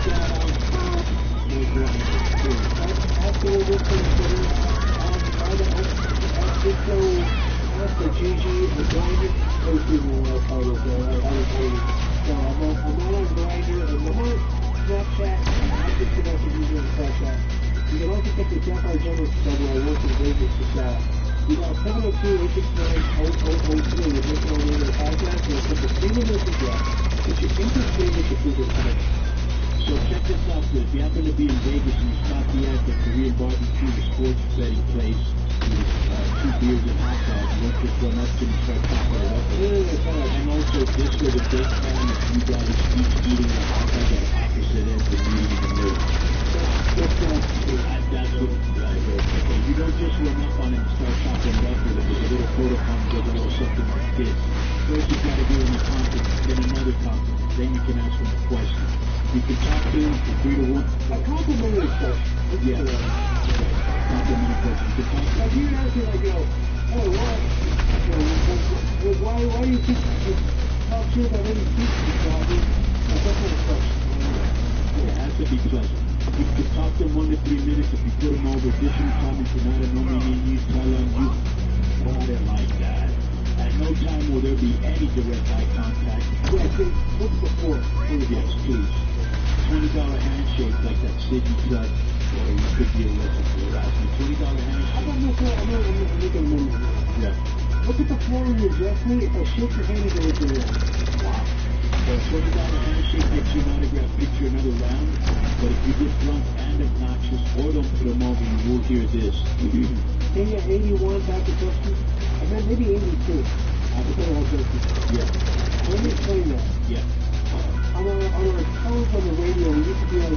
shout out, Also, we'll put Twitter after Gigi, the Grinder, those people will follow. So I'm not on Grinder, and I'm on Snapchat, and I just put out the user on Snapchat. You can also check the Sapphire General Club where I work in Vegas with we got 702-869-0003 with Nick on the podcast, and put the single message out. It's your entertainment to do this time. So check this out, so if you happen to be in Vegas and you stop at the Korean barbecue, the sports betting place, with 2 beers and hot dogs, let's just run up to and start talking it up. And also, this was a big fan of you guys each eating a hot dog at opposite ends of the meeting in the middle. That's what you don't just run up on it and start chopping it up with it. There's a little protocol, there's a little something like this. First you got to do in the conference, then another conference, then you can ask them a question. You can talk to him for 3 to 1. A complimentary question. Yeah. Complimentary question. You can talk to like you ask me like, oh, why do you think you talk to about any pizza problem? That's not a question. It has to be pleasant. You can talk to them 1 to 3 minutes. If you put them over additional comments and not a no meaning, you tell them you want it like that. At no time will there be any direct eye contact. Yeah, I think, what's the point? Yes, please. $20 handshake like that Sydney Club, or you could be arrested for harassment. $20 handshake. I'm making a minute. Yeah. Look at the floor when you address me. If I shake your hand, you're going to do it. Wow. So $20 handshake gets you an autograph picture another round, but if you get drunk and obnoxious or don't put them over, you will hear this. Kenya 81 back to Justin. I meant maybe 82. I put it all Justin. Yeah. Let me explain that. Yeah. On our phones on the radio, we used to be like, I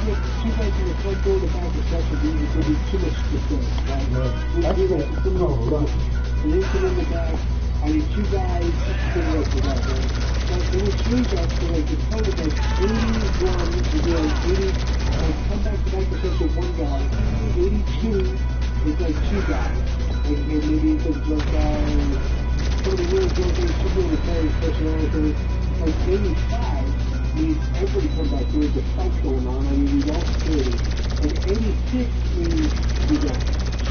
get 2 guys in the front door, the back of the session, it would be too much to say, right? We'd do that, and then sit in the back, I need 2 guys to the rest of that, right? But they would change us to like, the total like 81, would be like 80, like come back to the session 1 guy, 82 is like 2 guys. Like maybe it's a drunk guy, somebody really drunk, 2 people in the car, personality. like 85 means everybody comes back. There's a fight going on. I mean, we've all security. And 86 means we don't.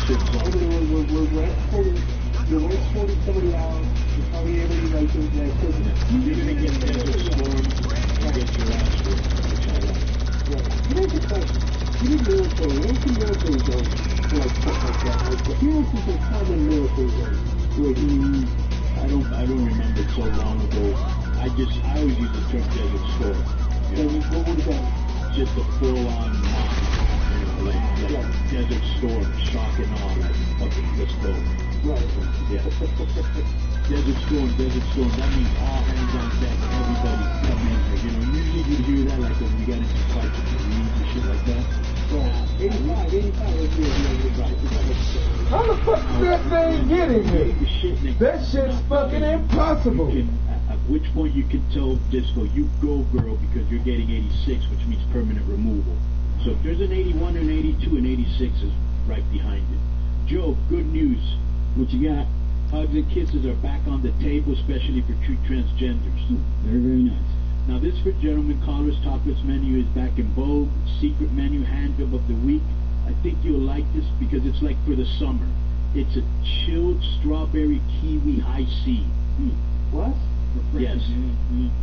I mean, we're exporting, we're exporting somebody out. We're probably everybody like them. You're going to get Desert Storm and get your ass whipped. Right. Here's the question. You need military. Where's the military zone for like stuff like that? Like, here's just a common military zone. I don't remember so long ago. I always use the term Desert Storm. What would that? Just a full-on mob, like Desert Storm, shock and awe, like fucking Frisco. Right. Yeah. Desert Storm. That means all hands on deck. Everybody come in here. You know, usually you hear that like when we got into fights with the Marines and shit like that. Right. 85. How the fuck did that thing get in here? That shit's fucking impossible. At which point you can tell Disco, you go girl, because you're getting 86, which means permanent removal. So if there's an 81, an 82, and 86 is right behind it. Joe, good news. What you got? Hugs and kisses are back on the table, especially for true transgenders. Very, very nice. Now this for gentlemen callers, topless menu is back in vogue. Secret menu handjob of the week. I think you'll like this because it's like for the summer. It's a chilled strawberry kiwi high C. What? Yes,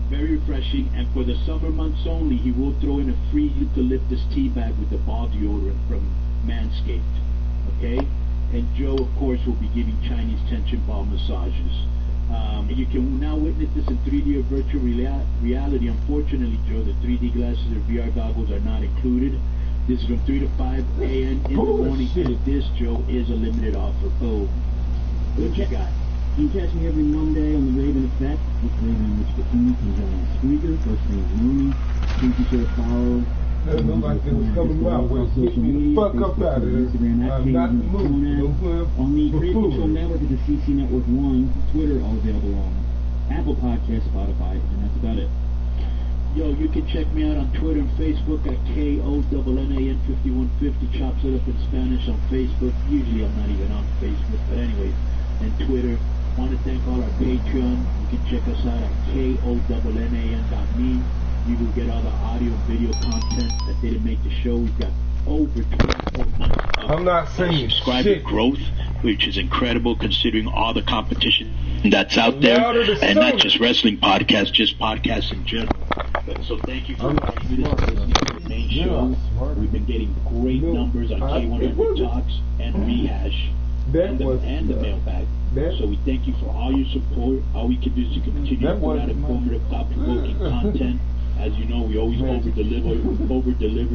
very refreshing. And for the summer months only, he will throw in a free eucalyptus tea bag with the ball deodorant from Manscaped. Okay? And Joe, of course, will be giving Chinese tension ball massages. You can now witness this in 3D or virtual reality. Unfortunately, Joe, the 3D glasses or VR goggles are not included. This is from 3 to 5 a.m. in the morning. And this, Joe, is a limited offer. Oh, what you got? You can catch me every Monday on the Raven Effect with Raven and Rich Bikini. Comes out on Spreaker, first thing in the morning. Please be sure to follow. That looked like it was coming my way. Get me the fuck up out of there. I'm not moving. On the Creative Control Network is the CC Network 1. Twitter, all available on Apple Podcasts, Spotify, and that's about it. Yo, you can check me out on Twitter and Facebook at KONNAN5150. Chops it up in Spanish on Facebook. Usually I'm not even on Facebook, but anyways, and Twitter. Want to thank all our Patreon. You can check us out at KONNAN.me. You will get all the audio and video content that didn't make the show. We've got over 24 months of subscriber growth, which is incredible considering all the competition that's out there, and not just wrestling podcasts, just podcasts in general. So thank you for listening to the main show. We've been getting great numbers on K100 Talks and Rehash and the mailbag. So we thank you for all your support. All we can do is to continue to put out informative, thought-provoking content. As you know, we always over-deliver.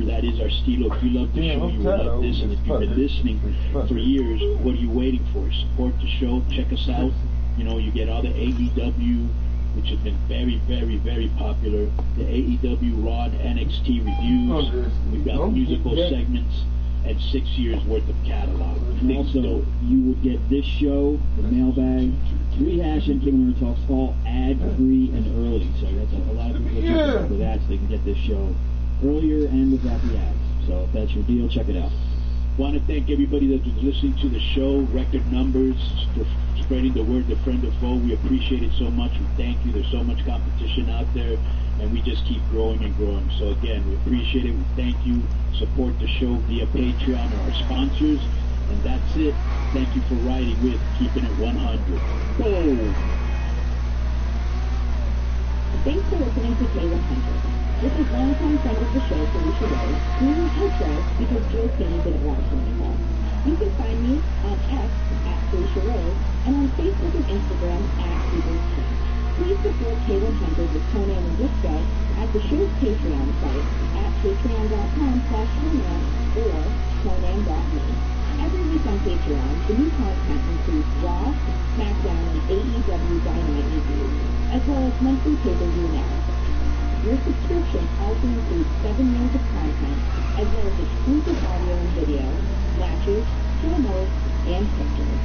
That is our stilo. If you love the show, you will love this. And if you've been listening for years, what are you waiting for? Support the show. Check us out. You know, you get all the AEW, which has been very, very, very popular. The AEW Raw and NXT reviews. We've got musical segments and 6 years worth of catalog. And also, you will get this show, the mailbag, Rehash and K100 Talks, all ad-free and early. So that's a lot of people looking for that, so they can get this show earlier and without the ads. So if that's your deal, check it out. Want to thank everybody that's been listening to the show, record numbers, for spreading the word to friend or foe. We appreciate it so much. We thank you. There's so much competition out there, and we just keep growing and growing. So again, we appreciate it. We thank you. Support the show via Patreon or our sponsors. And that's it. Thank you for riding with Keeping It 100. Whoa! Thanks for listening to K100. This is longtime friend of the show, Felicia Rose, who is outro because Joe Skinny didn't want to anymore. You can find me on X at Felicia Rose and on Facebook and Instagram at Change. Please support K100 with Conan and Disco at the show's Patreon site at patreon.com/Conan or Conan.me. Every week on Patreon, the new content includes Raw, SmackDown, and AEW Dynamite reviews, as well as monthly pay-per-view analysis. Your subscription also includes 7 years of content, as well as exclusive audio and video, matches, promos, and pictures.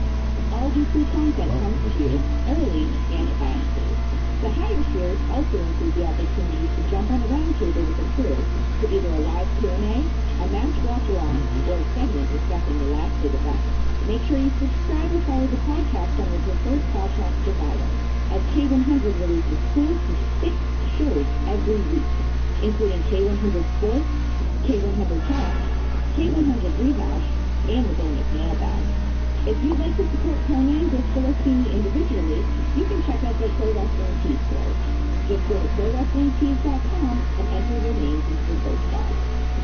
All weekly content comes to you early and ad-free. The higher tiers also include the opportunity to jump on a roundtable with the crew for either a live Q&A, a match watch-along, or a segment discussing the last big event. Make sure you subscribe or follow the podcast on your preferred podcast provider, as K100 releases 2 to 6 shows every week, including K100 Sports, K100 Talk, K100 Rehash, and the bonus mailbag. If you'd like to support Conan Driscoll or Keeney individually, you can check out their Pro Wrestling Tees stores. Just go to ProWrestlingTees.com and enter your names into the search box.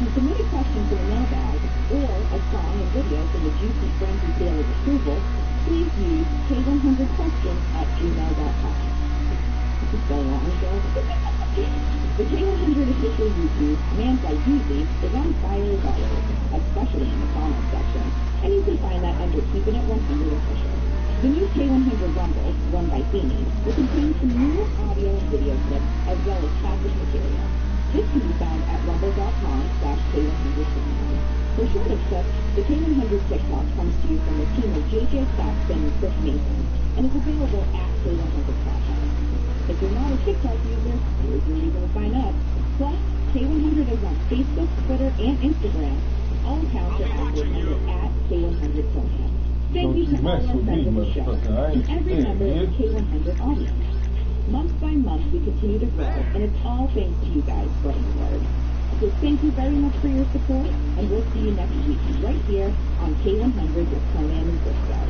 To submit a question for the mailbag or a song and video from the Juicy Frenzy Seal of Approval, please use K100question@gmail.com. This is so long ago. The K100 official YouTube, Manned by Yeezy, is on fire as always, especially in the comments section, and you can find that under Keeping It 100 Official. The new K100 Rumble, run by Phoenix, will contain some new audio and video clips as well as classic material. This can be found at rumble.com/K100. For shorter clips, the K100 TikTok comes to you from the team of JJ Saxton and Chris Mason, and is available at K100 Project. If you're not a TikTok user, here's your reason to sign up. Plus, K100 is on Facebook, Twitter, and Instagram. All accounts are active at K100 Conan. Thank you to all our friends of the show and every member of the K100 audience. Month by month, we continue to grow, and it's all thanks to you guys spreading the word. So thank you very much for your support, and we'll see you next week right here on K100 with Conan and Briscoe.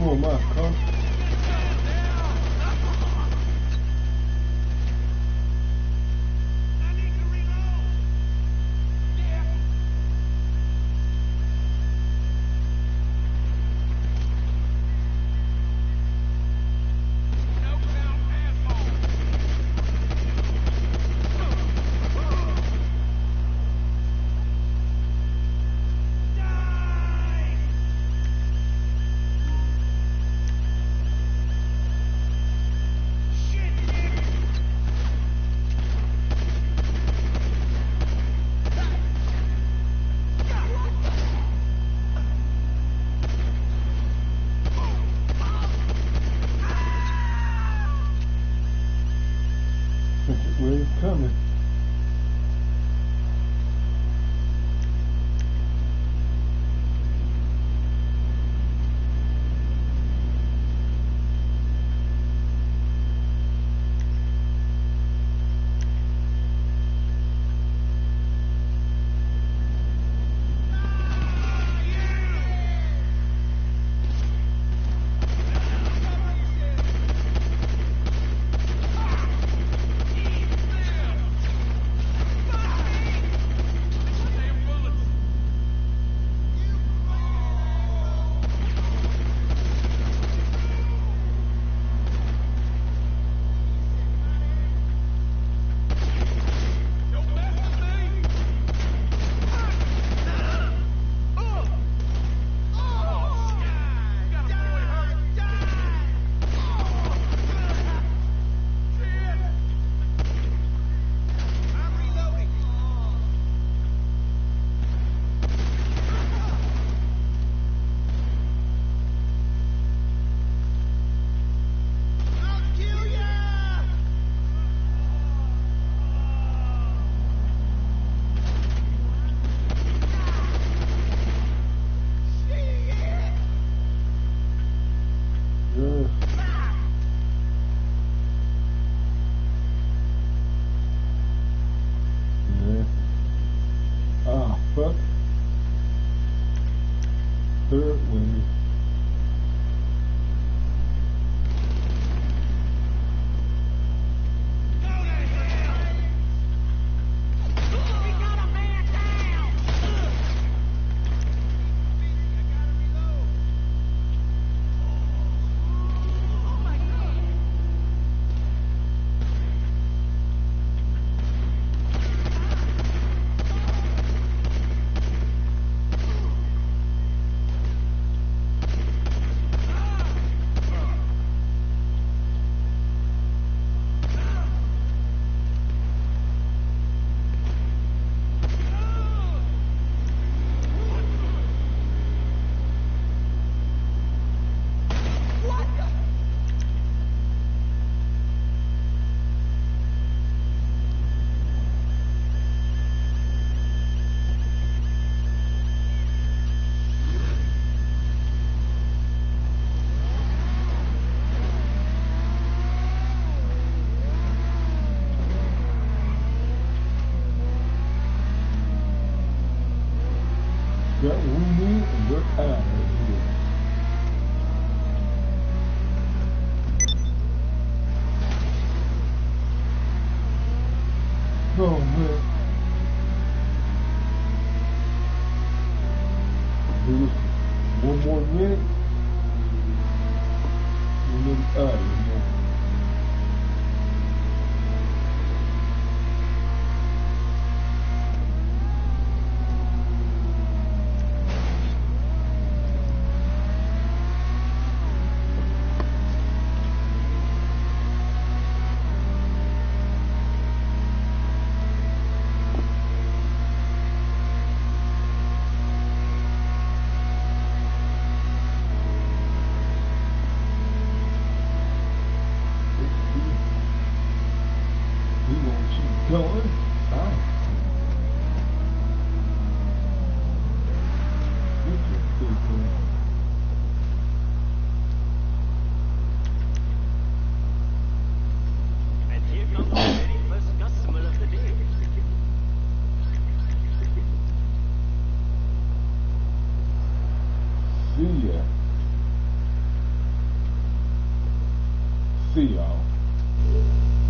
on my car. Where it's coming. Third wave. Got what we need and we're out of here. Oh man. One more minute. And then out of here. Going. And here comes the very first customer of the day. See ya. see y'all.